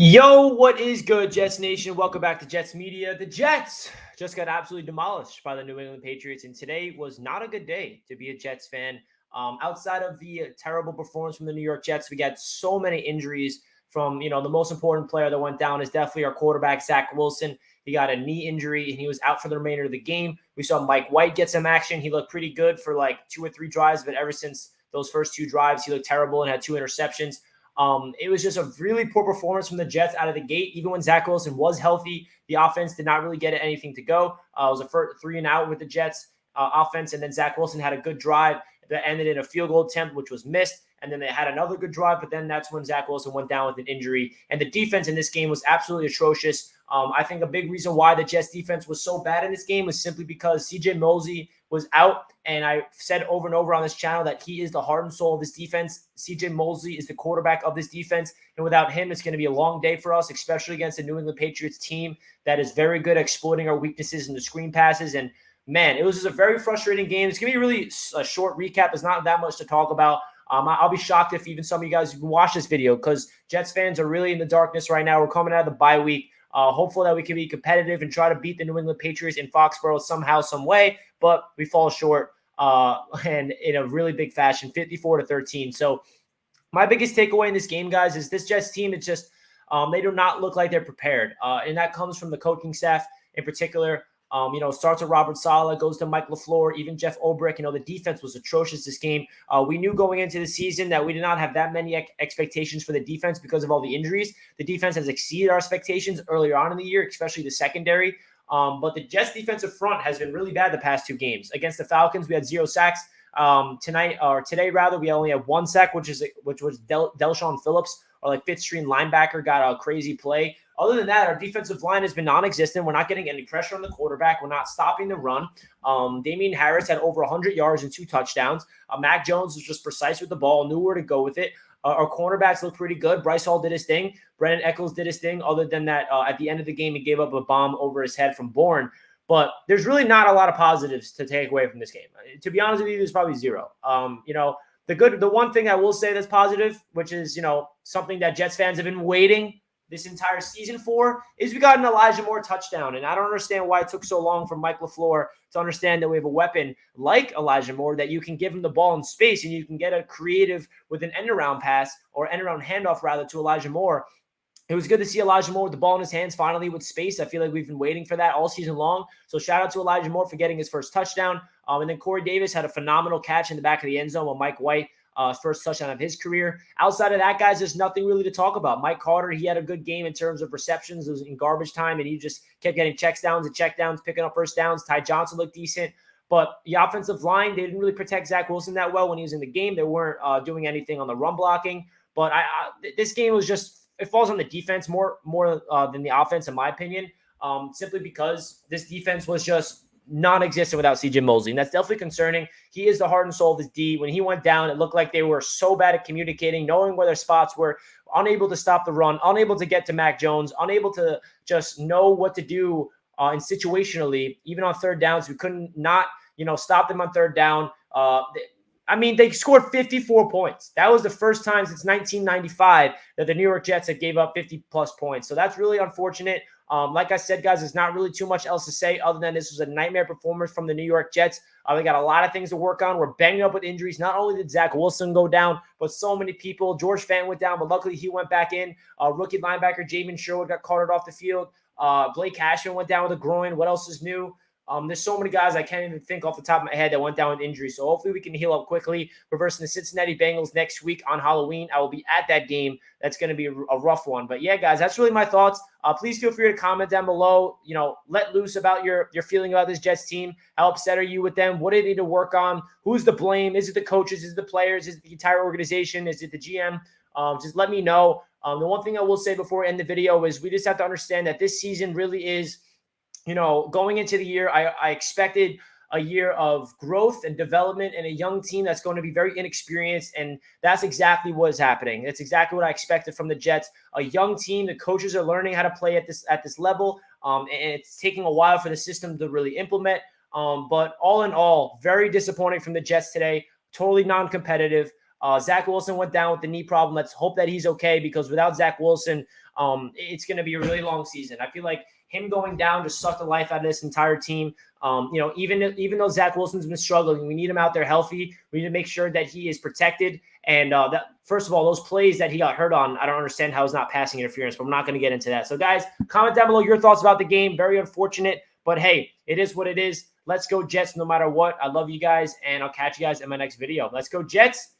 Yo, what is good, Jets Nation? Welcome back to Jets Media. The Jets just got absolutely demolished by the New England Patriots, and today was not a good day to be a Jets fan. Outside of the terrible performance from the New York Jets, we got so many injuries from, the most important player that went down is definitely our quarterback, Zach Wilson. He got a knee injury, and he was out for the remainder of the game. We saw Mike White get some action. He looked pretty good for like 2 or 3 drives, but ever since those first 2 drives, he looked terrible and had 2 interceptions. It was just a really poor performance from the Jets out of the gate. Even when Zach Wilson was healthy, the offense did not really get anything to go. It was a 3-and-out with the Jets offense, and then Zach Wilson had a good drive that ended in a field goal attempt, which was missed. And then they had another good drive, but then that's when Zach Wilson went down with an injury. And the defense in this game was absolutely atrocious. I think a big reason why the Jets defense was so bad in this game was simply because C.J. Mosley was out. And I said over and over on this channel that he is the heart and soul of this defense. C.J. Mosley is the quarterback of this defense. And without him, it's going to be a long day for us, especially against the New England Patriots team that is very good at exploiting our weaknesses in the screen passes. And man, it was just a very frustrating game. It's going to be really a short recap. There's not that much to talk about. I'll be shocked if even some of you guys can watch this video because Jets fans are really in the darkness right now. We're coming out of the bye week. Hopefully that we can be competitive and try to beat the New England Patriots in Foxborough somehow, some way, but we fall short and in a really big fashion, 54-13. So my biggest takeaway in this game, guys, is this Jets team, it's just they do not look like they're prepared. And that comes from the coaching staff in particular. Starts with Robert Saleh, goes to Mike LaFleur, even Jeff Ulbrich. The defense was atrocious this game. We knew going into the season that we did not have that many expectations for the defense because of all the injuries. The defense has exceeded our expectations earlier on in the year, especially the secondary. But the Jets defensive front has been really bad the past 2 games. Against the Falcons, we had 0 sacks. Today, we only have 1 sack, which was Delshon Phillips, our 5th string linebacker, got a crazy play. Other than that, our defensive line has been non-existent. We're not getting any pressure on the quarterback. We're not stopping the run. Damian Harris had over 100 yards and 2 touchdowns. Mac Jones was just precise with the ball, knew where to go with it. Our cornerbacks look pretty good. Bryce Hall did his thing. Brennan Eccles did his thing. Other than that, at the end of the game, he gave up a bomb over his head from Bourne. But there's really not a lot of positives to take away from this game. To be honest with you, there's probably 0. The one thing I will say that's positive, which is, something that Jets fans have been waiting this entire season for, is we got an Elijah Moore touchdown. And I don't understand why it took so long for Mike LaFleur to understand that we have a weapon like Elijah Moore that you can give him the ball in space and you can get a creative with an end-around pass or end-around handoff rather to Elijah Moore. It was good to see Elijah Moore with the ball in his hands finally with space. I feel like we've been waiting for that all season long. So shout out to Elijah Moore for getting his first touchdown. And then Corey Davis had a phenomenal catch in the back of the end zone with Mike White. First touchdown of his career. Outside of that, guys, there's nothing really to talk about. Mike Carter, he had a good game in terms of receptions. It was in garbage time, and he just kept getting checkdowns, picking up first downs. Ty Johnson looked decent. But the offensive line, they didn't really protect Zach Wilson that well when he was in the game. They weren't doing anything on the run blocking. But this game was just, it falls on the defense more than the offense, in my opinion, simply because this defense was just non-existent without C.J. Mosley. And that's definitely concerning. He is the heart and soul of this D. When he went down, it looked like they were so bad at communicating, knowing where their spots were, unable to stop the run, unable to get to Mac Jones, unable to just know what to do and situationally, even on third downs. We couldn't stop them on third down. They scored 54 points. That was the first time since 1995 that the New York Jets had gave up 50-plus points. So that's really unfortunate. Like I said, guys, there's not really too much else to say other than this was a nightmare performance from the New York Jets. They got a lot of things to work on. We're banged up with injuries. Not only did Zach Wilson go down, but so many people. George Fant went down, but luckily he went back in. Rookie linebacker Jamin Sherwood got carted off the field. Blake Cashman went down with a groin. What else is new? There's so many guys I can't even think off the top of my head that went down with injury. So hopefully we can heal up quickly. We're versing the Cincinnati Bengals next week on Halloween. I will be at that game. That's going to be a rough one. But yeah, guys, that's really my thoughts. Please feel free to comment down below. Let loose about your feeling about this Jets team. How upset are you with them? What do they need to work on? Who's to blame? Is it the coaches? Is it the players? Is it the entire organization? Is it the GM? Just let me know. The one thing I will say before we end the video is we just have to understand that this season really is, going into the year, I expected a year of growth and development and a young team that's going to be very inexperienced. And that's exactly what is happening. That's exactly what I expected from the Jets. A young team. The coaches are learning how to play at this level. And it's taking a while for the system to really implement. But all in all, very disappointing from the Jets today. Totally non-competitive. Zach Wilson went down with the knee problem. Let's hope that he's okay, because without Zach Wilson, it's going to be a really long season. I feel like him going down just sucked the life out of this entire team. Even though Zach Wilson's been struggling, we need him out there healthy. We need to make sure that he is protected. And first of all, those plays that he got hurt on, I don't understand how it's not passing interference, but I'm not going to get into that. So guys, comment down below your thoughts about the game. Very unfortunate, but hey, it is what it is. Let's go Jets no matter what. I love you guys, and I'll catch you guys in my next video. Let's go Jets.